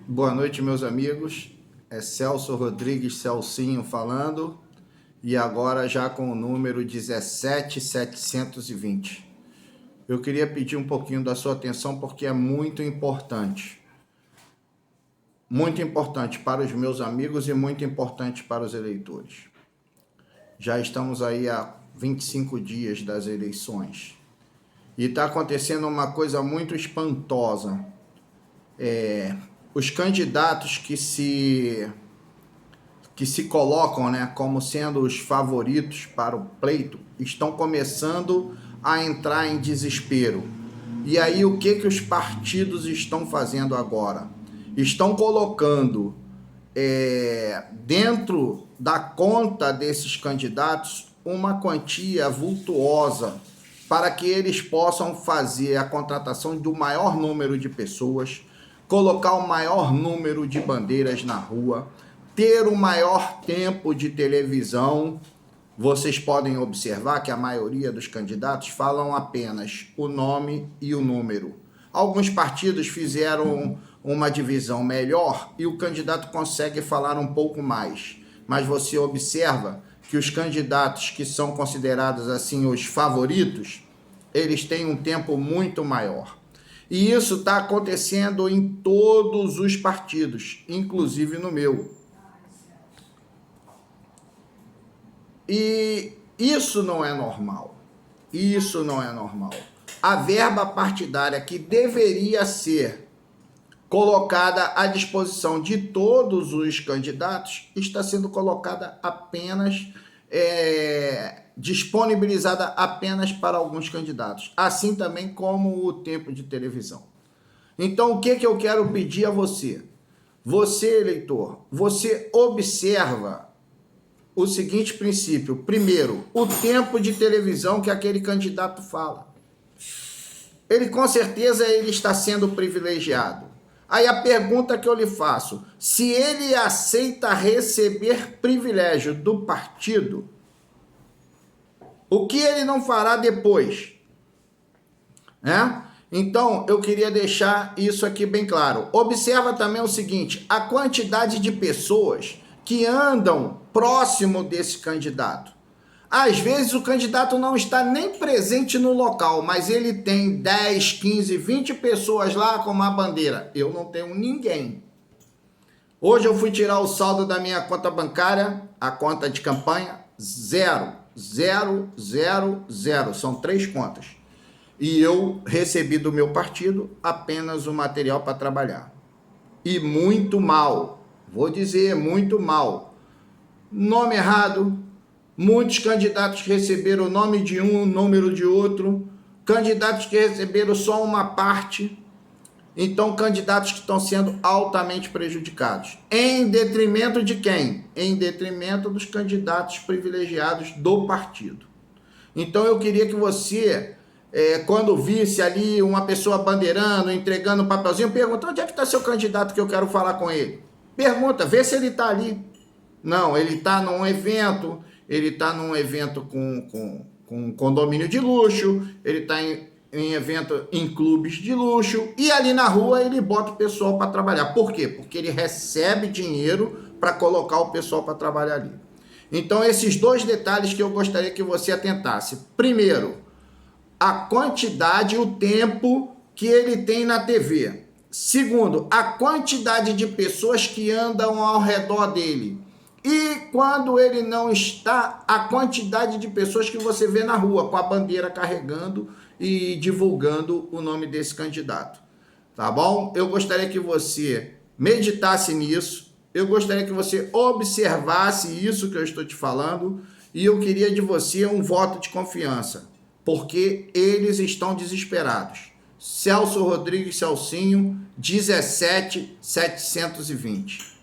Boa noite, meus amigos. É Celso Rodrigues Celcinho falando e agora já com o número 17720. Eu queria pedir um pouquinho da sua atenção porque é muito importante para os meus amigos e muito importante para os eleitores. Já estamos aí há 25 dias das eleições e está acontecendo uma coisa muito espantosa. Os candidatos que se colocam, né, como sendo os favoritos para o pleito estão começando a entrar em desespero. E aí o que os partidos estão fazendo agora? Estão colocando dentro da conta desses candidatos uma quantia vultuosa para que eles possam fazer a contratação do maior número de pessoas, colocar o maior número de bandeiras na rua, ter o maior tempo de televisão. Vocês podem observar que a maioria dos candidatos falam apenas o nome e o número. Alguns partidos fizeram uma divisão melhor e o candidato consegue falar um pouco mais. Mas você observa que os candidatos que são considerados assim os favoritos, eles têm um tempo muito maior. E isso está acontecendo em todos os partidos, inclusive no meu. E isso não é normal. Isso não é normal. A verba partidária que deveria ser colocada à disposição de todos os candidatos está sendo colocada apenas, disponibilizada apenas para alguns candidatos. Assim também como o tempo de televisão. Então, o que eu quero pedir a você? Você, eleitor, você observa o seguinte princípio. Primeiro, o tempo de televisão que aquele candidato fala. Ele, com certeza, ele está sendo privilegiado. Aí a pergunta que eu lhe faço, se ele aceita receber privilégio do partido, o que ele não fará depois? Então, eu queria deixar isso aqui bem claro. Observa também o seguinte, a quantidade de pessoas que andam próximo desse candidato. Às vezes o candidato não está nem presente no local, mas ele tem 10, 15, 20 pessoas lá com uma bandeira. Eu não tenho ninguém. Hoje eu fui tirar o saldo da minha conta bancária, a conta de campanha, 0, 0, 0, 0. São 3 contas. E eu recebi do meu partido apenas o material para trabalhar. E muito mal. Vou dizer, muito mal. Nome errado. Muitos candidatos que receberam o nome de um, o número de outro. Candidatos que receberam só uma parte. Então, candidatos que estão sendo altamente prejudicados. Em detrimento de quem? Em detrimento dos candidatos privilegiados do partido. Então, eu queria que você, quando visse ali uma pessoa bandeirando, entregando um papelzinho, pergunta, onde é que está seu candidato que eu quero falar com ele? Pergunta, vê se ele está ali. Não, ele está num evento, com condomínio de luxo, ele está em evento em clubes de luxo, e ali na rua ele bota o pessoal para trabalhar. Por quê? Porque ele recebe dinheiro para colocar o pessoal para trabalhar ali. Então, esses 2 detalhes que eu gostaria que você atentasse. Primeiro, a quantidade e o tempo que ele tem na TV. Segundo, a quantidade de pessoas que andam ao redor dele. E quando ele não está, a quantidade de pessoas que você vê na rua, com a bandeira carregando e divulgando o nome desse candidato. Tá bom? Eu gostaria que você meditasse nisso, eu gostaria que você observasse isso que eu estou te falando, e eu queria de você um voto de confiança, porque eles estão desesperados. Celso Rodrigues Celcinho, 17720.